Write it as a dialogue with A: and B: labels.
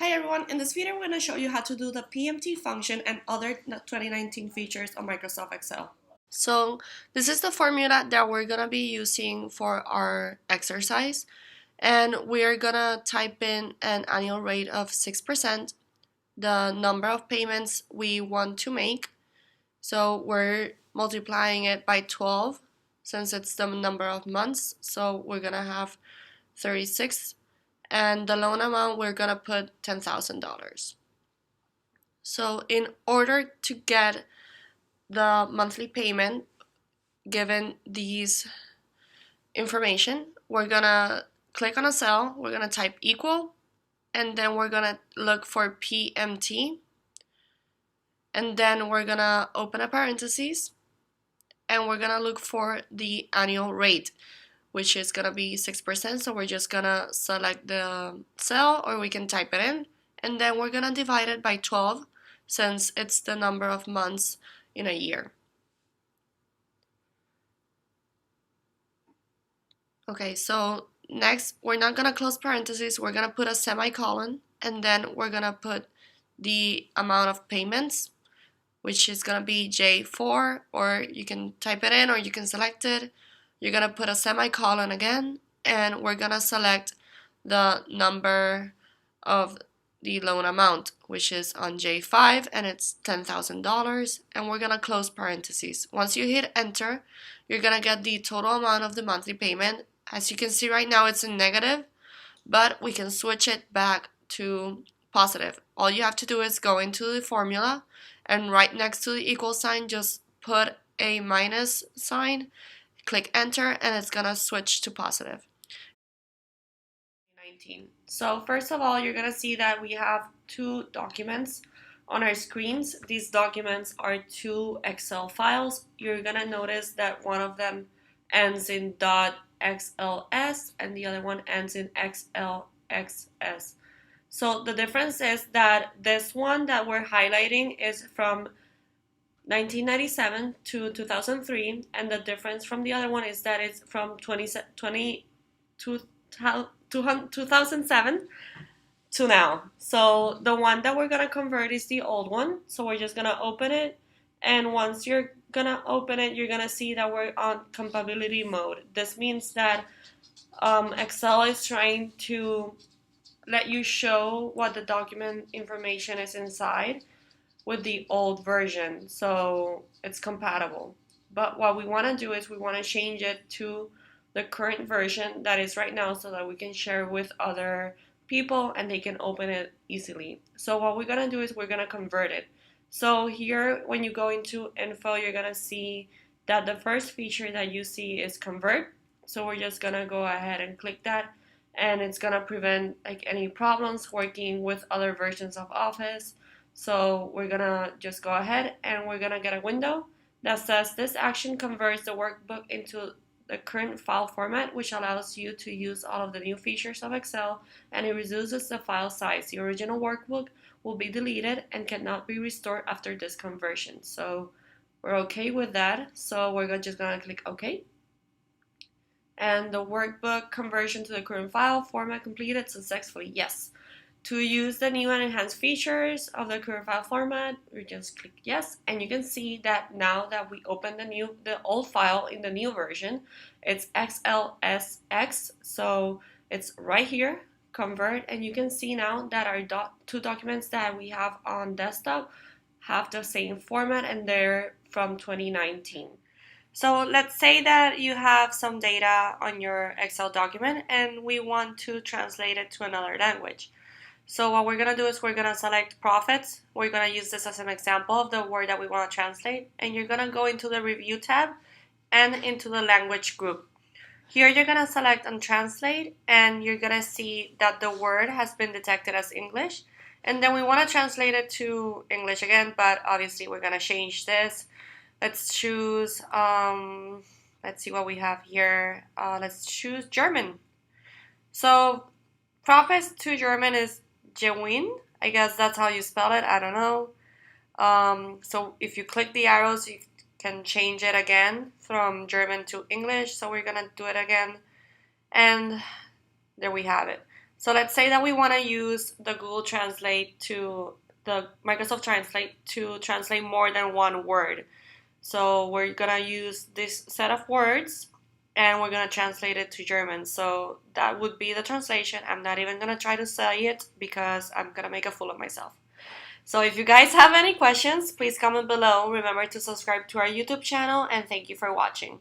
A: Hi everyone, in this video I'm going to show you how to do the PMT function and other 2019 features of Microsoft Excel. So this is the formula that we're going to be using for our exercise, and we're going to type in an annual rate of 6%, the number of payments we want to make, so we're multiplying it by 12 since it's the number of months, so we're going to have 36, and the loan amount we're gonna put $10,000. So in order to get the monthly payment given these information, we're gonna click on a cell, we're gonna type equal, and then we're gonna look for PMT, and then we're gonna open a parentheses, and we're gonna look for the annual rate, which is gonna be 6%, so we're just gonna select the cell, or we can type it in, and then we're gonna divide it by 12 since it's the number of months in a year. Okay, so next we're not gonna close parentheses, we're gonna put a semicolon, and then we're gonna put the amount of payments, which is gonna be J4, or you can type it in or you can select it. You're gonna put a semicolon again, and we're gonna select the number of the loan amount, which is on J5, and it's $10,000, and we're gonna close parentheses. Once you hit enter, you're gonna get the total amount of the monthly payment. As you can see right now, it's in negative, but we can switch it back to positive. All you have to do is go into the formula, and right next to the equal sign, just put a minus sign, click enter, and it's gonna switch to positive. 19. So first of all, you're gonna see that we have two documents on our screens. These documents are two Excel files. You're gonna notice that one of them ends in .xls and the other one ends in xlxs. So the difference is that this one that we're highlighting is from 1997 to 2003, and the difference from the other one is that it's from 2007 to now. So the one that we're gonna convert is the old one. So we're just gonna open it, and once you're gonna open it, you're gonna see that we're on compatibility mode. This means that Excel is trying to let you show what the document information is inside with the old version, so it's compatible. But what we want to do is we want to change it to the current version that is right now, so that we can share with other people and they can open it easily. So what we're gonna do is we're gonna convert it. So here, when you go into info, you're gonna see that the first feature that you see is convert. So we're just gonna go ahead and click that, and it's gonna prevent like any problems working with other versions of Office. So we're gonna just go ahead and we're gonna get a window that says this action converts the workbook into the current file format, which allows you to use all of the new features of Excel, and it reduces the file size. The original workbook will be deleted and cannot be restored after this conversion. So we're okay with that. So we're just gonna click OK. And the workbook conversion to the current file format completed successfully. Yes. To use the new and enhanced features of the current file format, we just click yes, and you can see that now that we open the old file in the new version, it's XLSX, so it's right here, convert, and you can see now that our two documents that we have on desktop have the same format, and they're from 2019. So let's say that you have some data on your Excel document and we want to translate it to another language. So what we're going to do is we're going to select profits. We're going to use this as an example of the word that we want to translate. And you're going to go into the review tab and into the language group. Here you're going to select on translate, and you're going to see that the word has been detected as English. And then we want to translate it to English again, but obviously we're going to change this. Let's choose, let's see what we have here. Let's choose German. So profits to German is Gewinn. I guess that's how you spell it. I don't know. So if you click the arrows, you can change it again from German to English. So we're going to do it again. And there we have it. So let's say that we want to use the Microsoft Translate to translate more than one word. So we're gonna use this set of words and we're gonna translate it to German. So that would be the translation. I'm not even gonna try to say it because I'm gonna make a fool of myself. So if you guys have any questions, please comment below. Remember to subscribe to our YouTube channel and thank you for watching.